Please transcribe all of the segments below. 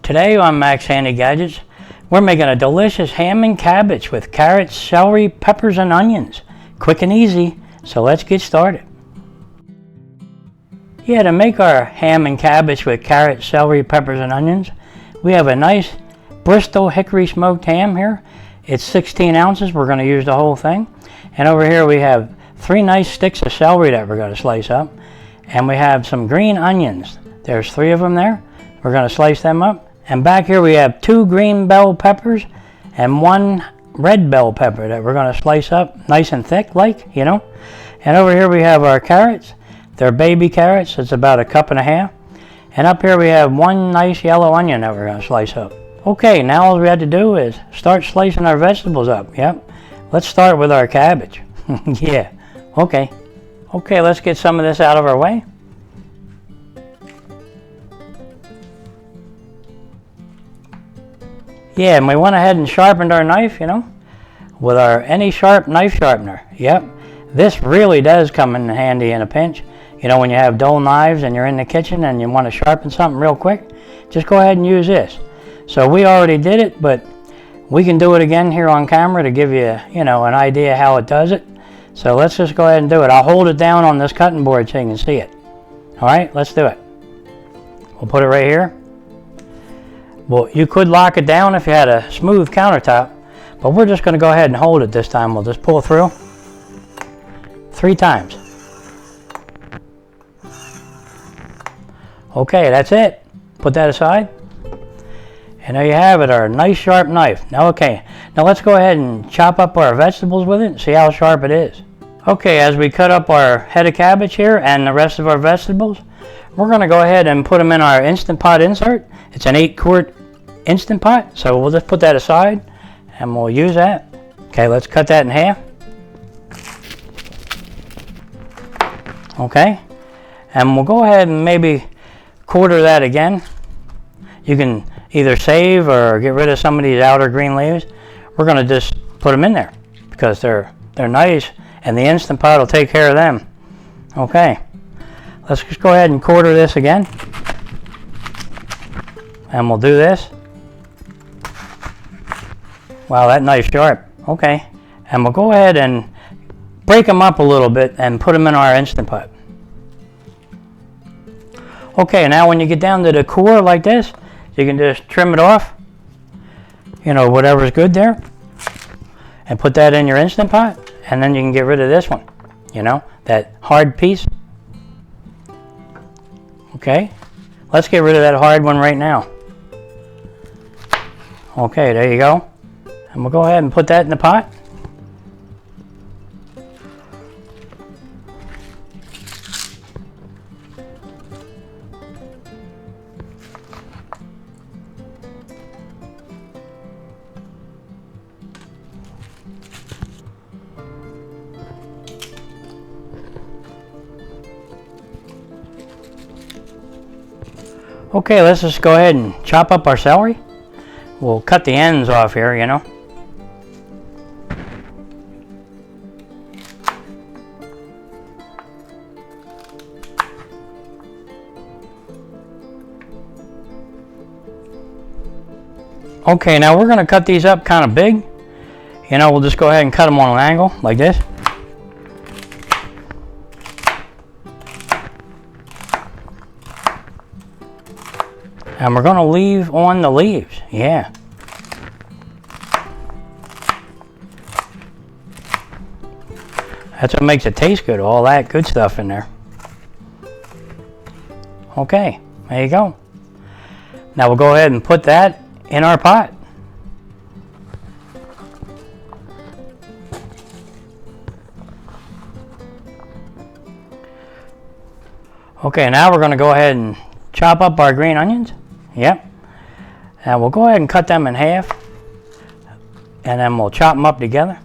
Today on Max Handy Gadgets, we're making a delicious ham and cabbage with carrots, celery, peppers, and onions. Quick and easy, so let's get started. Yeah, to make our ham and cabbage with carrots, celery, peppers, and onions, we have a nice Bristol hickory smoked ham here. It's 16 ounces, we're going to use the whole thing. And over here we have 3 nice sticks of celery that we're going to slice up. And we have some green onions. There's 3 of them there. We're going to slice them up. And back here we have 2 green bell peppers and 1 red bell pepper that we're going to slice up nice and thick, like, you know. And over here we have our carrots. They're baby carrots. It's about 1.5 cups. And up here we have 1 nice yellow onion that we're going to slice up. Okay, now all we have to do is start slicing our vegetables up. Yep. Let's start with our cabbage. Yeah. Okay. Okay, let's get some of this out of our way. Yeah, and we went ahead and sharpened our knife, you know, with our any sharp knife sharpener. Yep, this really does come in handy in a pinch. You know, when you have dull knives and you're in the kitchen and you want to sharpen something real quick, just go ahead and use this. So we already did it, but we can do it again here on camera to give you, you know, an idea how it does it. So let's just go ahead and do it. I'll hold it down on this cutting board so you can see it. All right, let's do it. We'll put it right here. Well, you could lock it down if you had a smooth countertop, but we're just going to go ahead and hold it this time. We'll just pull through 3 times. Okay, that's it. Put that aside. And there you have it, our nice sharp knife. Now, okay, now let's go ahead and chop up our vegetables with it and see how sharp it is. Okay, as we cut up our head of cabbage here and the rest of our vegetables, we're going to go ahead and put them in our Instant Pot insert. It's an 8-quart Instant Pot, so we'll just put that aside and we'll use that. Okay, let's cut that in half. Okay, and we'll go ahead and maybe quarter that again. You can either save or get rid of some of these outer green leaves. We're going to just put them in there because they're nice and the Instant Pot will take care of them. Okay, let's just go ahead and quarter this again. And we'll do this. Wow, that knife's sharp. Okay, and we'll go ahead and break them up a little bit and put them in our Instant Pot. Okay, now when you get down to the core like this, you can just trim it off, you know, whatever's good there, and put that in your Instant Pot, and then you can get rid of this one, you know, that hard piece. Okay, let's get rid of that hard one right now. Okay, there you go. And we'll go ahead and put that in the pot. Okay, let's just go ahead and chop up our celery. We'll cut the ends off here, you know. Okay, now we're going to cut these up kind of big. You know, we'll just go ahead and cut them on an angle like this. And we're going to leave on the leaves, yeah. That's what makes it taste good, all that good stuff in there. Okay, there you go. Now we'll go ahead and put that in our pot. Okay, now we're going to go ahead and chop up our green onions. Yep. And we'll go ahead and cut them in half. And then we'll chop them up together.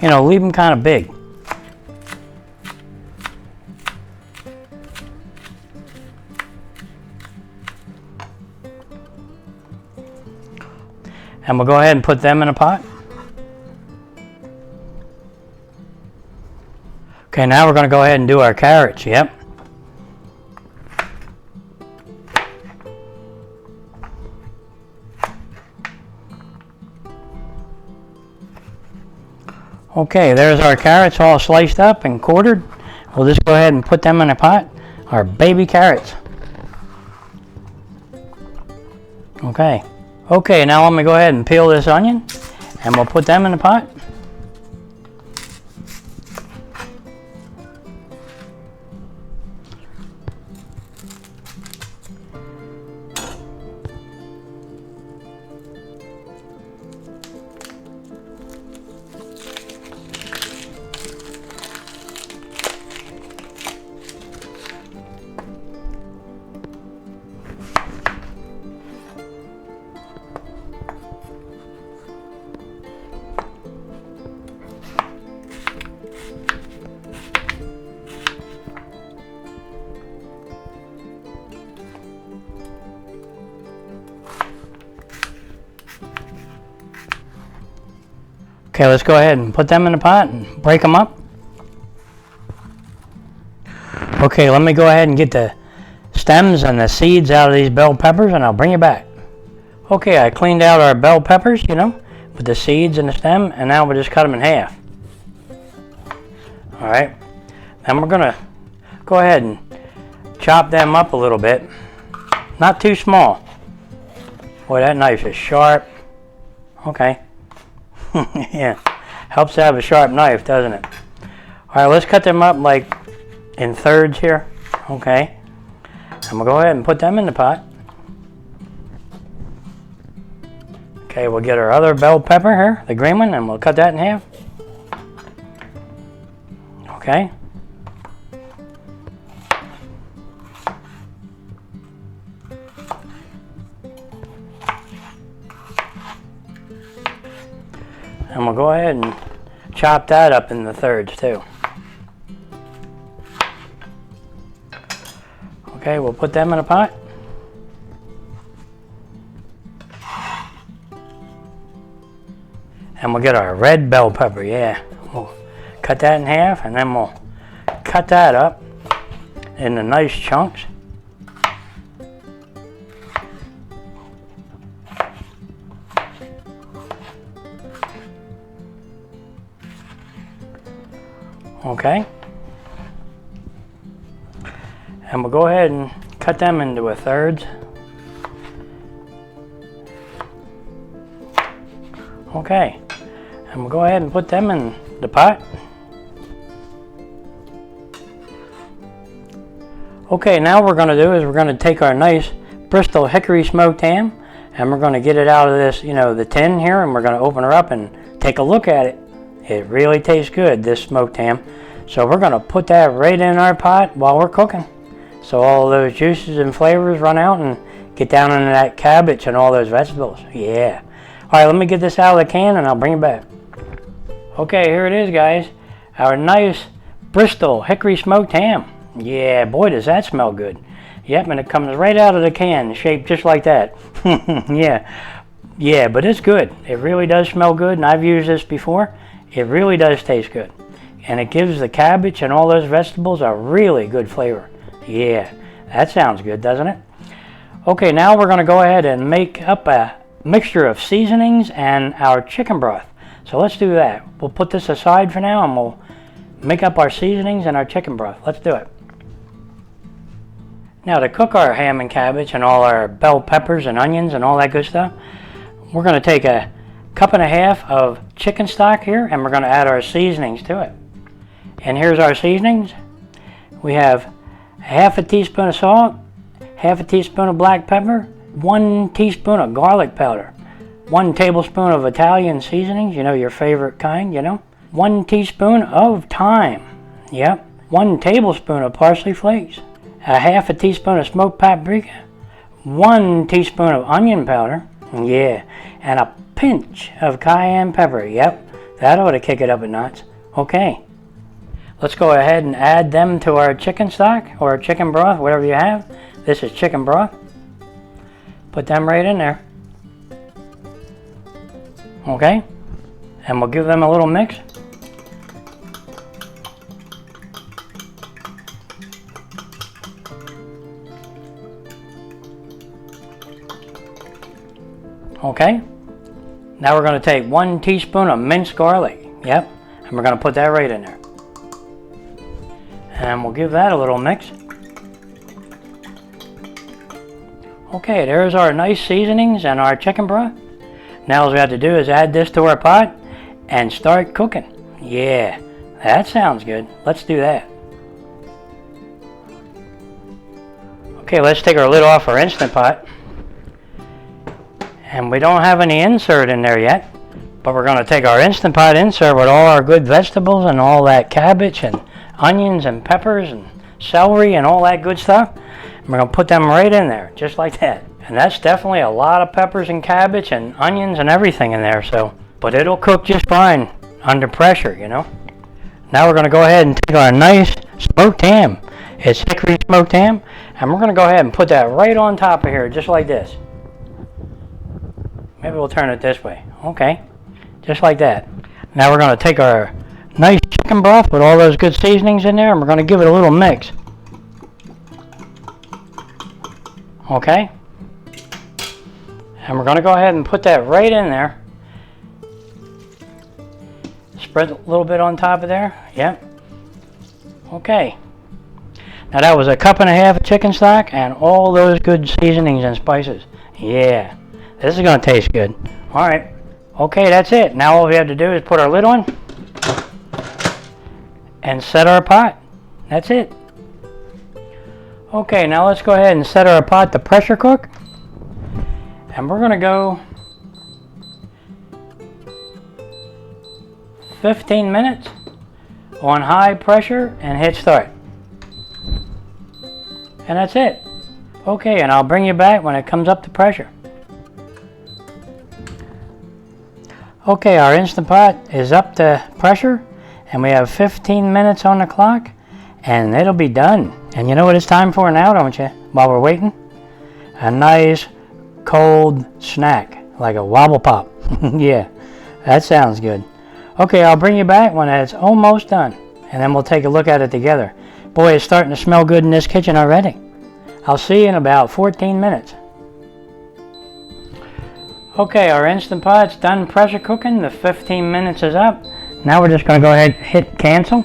You know, leave them kind of big. And we'll go ahead and put them in a pot. Okay, now we're going to go ahead and do our carrots. Yep. Okay, there's our carrots all sliced up and quartered. We'll just go ahead and put them in a pot. Our baby carrots. Okay. Okay, now I'm going to go ahead and peel this onion and we'll put them in the pot. Okay, let's go ahead and put them in the pot and break them up. Okay, let me go ahead and get the stems and the seeds out of these bell peppers and I'll bring you back. Okay, I cleaned out our bell peppers, with the seeds and the stem, and now we'll just cut them in half. Alright, then we're going to go ahead and chop them up a little bit. Not too small. Boy, that knife is sharp. Okay. Yeah, helps to have a sharp knife, doesn't it? Alright, let's cut them up like in thirds here. Okay. And we'll go ahead and put them in the pot. Okay, we'll get our other bell pepper here, the green one, and we'll cut that in half. Okay. And we'll go ahead and chop that up in the thirds too. Okay, we'll put them in a pot. And we'll get our red bell pepper, yeah. We'll cut that in half and then we'll cut that up into nice chunks. Okay, and we'll go ahead and cut them into a thirds. Okay, and we'll go ahead and put them in the pot. Okay, now what we're going to do is we're going to take our nice Bristol hickory smoked ham and we're going to get it out of this, the tin here, and we're going to open her up and take a look at it. It really tastes good, this smoked ham. So we're going to put that right in our pot while we're cooking. So all those juices and flavors run out and get down into that cabbage and all those vegetables. Yeah. Alright, let me get this out of the can and I'll bring it back. Okay, here it is, guys. Our nice Bristol hickory smoked ham. Yeah, boy does that smell good. Yep, and it comes right out of the can, shaped just like that. Yeah, but it's good. It really does smell good, and I've used this before. It really does taste good. And it gives the cabbage and all those vegetables a really good flavor. Yeah, that sounds good, doesn't it? Okay, now we're going to go ahead and make up a mixture of seasonings and our chicken broth. So let's do that. We'll put this aside for now and we'll make up our seasonings and our chicken broth. Let's do it. Now to cook our ham and cabbage and all our bell peppers and onions and all that good stuff, we're going to take a cup and a half of chicken stock here and we're going to add our seasonings to it. And here's our seasonings. We have half a teaspoon of salt, half a teaspoon of black pepper, 1 teaspoon of garlic powder, 1 tablespoon of Italian seasonings, your favorite kind, 1 teaspoon of thyme, yep, 1 tablespoon of parsley flakes, a half a teaspoon of smoked paprika, 1 teaspoon of onion powder, yeah, and a pinch of cayenne pepper, yep, that ought to kick it up a notch. Okay, let's go ahead and add them to our chicken stock or chicken broth, whatever you have. This is chicken broth. Put them right in there. Okay, and we'll give them a little mix. Okay. Now we're going to take 1 teaspoon of minced garlic. Yep. And we're going to put that right in there. And we'll give that a little mix. Okay, there's our nice seasonings and our chicken broth. Now all we have to do is add this to our pot and start cooking. Yeah, that sounds good. Let's do that. Okay, let's take our lid off our Instant Pot. And we don't have any insert in there yet, but we're going to take our Instant Pot insert with all our good vegetables and all that cabbage and onions and peppers and celery and all that good stuff. And we're going to put them right in there, just like that. And that's definitely a lot of peppers and cabbage and onions and everything in there, so. But it'll cook just fine under pressure, you know. Now we're going to go ahead and take our nice smoked ham. It's hickory smoked ham. And we're going to go ahead and put that right on top of here, just like this. Maybe we'll turn it this way. Okay, just like that. Now we're going to take our nice chicken broth with all those good seasonings in there, and we're going to give it a little mix. Okay. And we're going to go ahead and put that right in there. Spread a little bit on top of there. Yep. Okay. Now that was a 1.5 cups of chicken stock and all those good seasonings and spices. Yeah. This is going to taste good. Alright. Okay, that's it. Now all we have to do is put our lid on and set our pot. That's it. Okay, now let's go ahead and set our pot to pressure cook. And we're going to go 15 minutes on high pressure and hit start. And that's it. Okay, and I'll bring you back when it comes up to pressure. Okay, our Instant Pot is up to pressure and we have 15 minutes on the clock and it'll be done. And you know what it's time for now, don't you? While we're waiting? A nice cold snack, like a wobble pop. Yeah, that sounds good. Okay, I'll bring you back when it's almost done, and then we'll take a look at it together. Boy, it's starting to smell good in this kitchen already. I'll see you in about 14 minutes. Okay, our Instant Pot's done pressure cooking. The 15 minutes is up. Now we're just going to go ahead and hit cancel,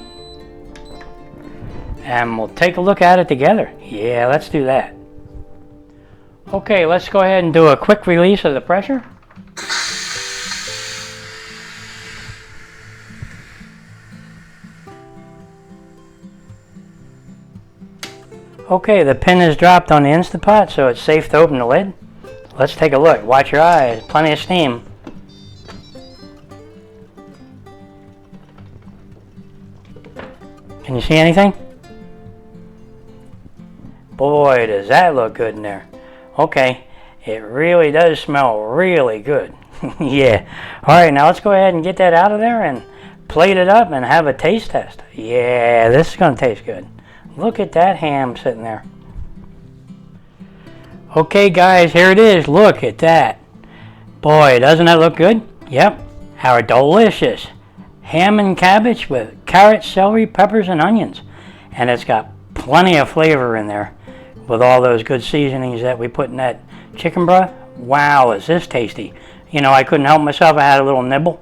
and we'll take a look at it together. Yeah, let's do that. Okay, let's go ahead and do a quick release of the pressure. Okay, the pin is dropped on the Instant Pot, so it's safe to open the lid. Let's take a look. Watch your eyes. Plenty of steam. Can you see anything? Boy, does that look good in there. Okay, it really does smell really good. Yeah. Alright, now let's go ahead and get that out of there and plate it up and have a taste test. Yeah, this is going to taste good. Look at that ham sitting there. Okay guys, here it is. Look at that. Boy, doesn't that look good? Yep. Our delicious ham and cabbage with carrots, celery, peppers, and onions. And it's got plenty of flavor in there with all those good seasonings that we put in that chicken broth. Wow, is this tasty. You know, I couldn't help myself. I had a little nibble.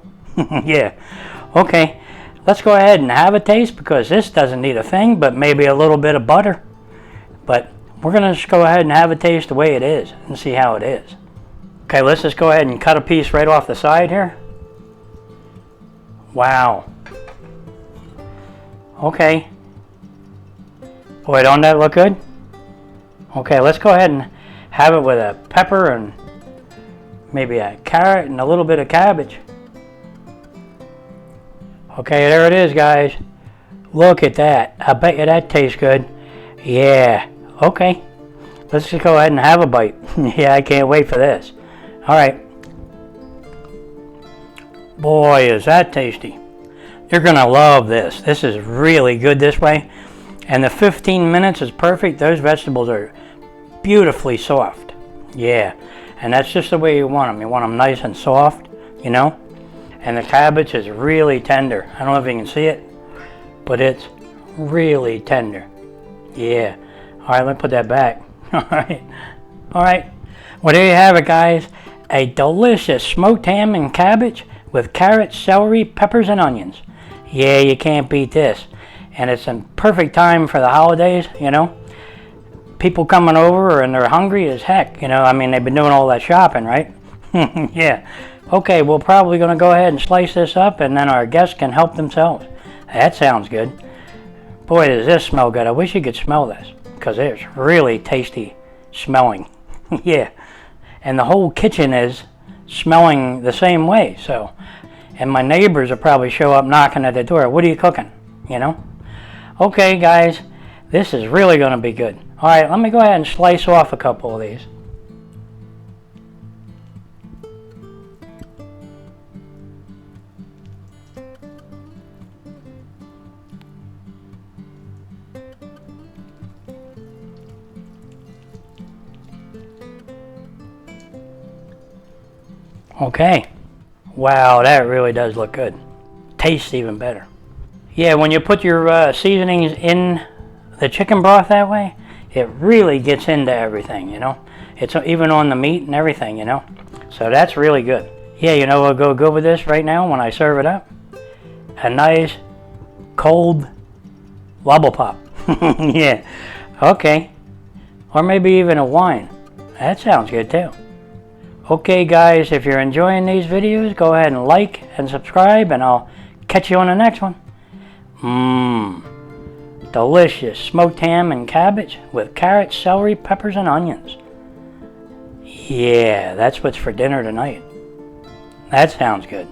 Yeah. Okay, let's go ahead and have a taste because this doesn't need a thing but maybe a little bit of butter. But we're going to just go ahead and have a taste the way it is and see how it is. Okay, let's just go ahead and cut a piece right off the side here. Wow. Okay. Boy, don't that look good? Okay, let's go ahead and have it with a pepper and maybe a carrot and a little bit of cabbage. Okay, there it is, guys. Look at that. I bet you that tastes good. Yeah. Okay. Let's just go ahead and have a bite. Yeah, I can't wait for this. All right. Boy, is that tasty. You're going to love this. This is really good this way. And the 15 minutes is perfect. Those vegetables are beautifully soft. Yeah. And that's just the way you want them. You want them nice and soft, you know. And the cabbage is really tender. I don't know if you can see it, but it's really tender. Yeah. All right, let me put that back. All right. All right. Well, there you have it, guys. A delicious smoked ham and cabbage with carrots, celery, peppers, and onions. Yeah, you can't beat this. And it's in perfect time for the holidays, you know. People coming over and they're hungry as heck, you know. I mean, they've been doing all that shopping, right? Yeah. Okay, we're probably going to go ahead and slice this up, and then our guests can help themselves. That sounds good. Boy, does this smell good. I wish you could smell this, because it's really tasty smelling. Yeah. And the whole kitchen is smelling the same way, so. And my neighbors will probably show up knocking at the door. What are you cooking? You know? Okay, guys, this is really going to be good. All right, let me go ahead and slice off a couple of these. Okay. Wow, that really does look good. Tastes even better. Yeah, when you put your seasonings in the chicken broth that way, it really gets into everything, you know. It's even on the meat and everything, you know. So that's really good. Yeah, you know what'll go good with this right now when I serve it up? A nice cold wobble pop. Yeah. Okay. Or maybe even a wine. That sounds good too. Okay guys, if you're enjoying these videos, go ahead and like and subscribe, and I'll catch you on the next one. Delicious smoked ham and cabbage with carrots, celery, peppers, and onions. Yeah, that's what's for dinner tonight. That sounds good.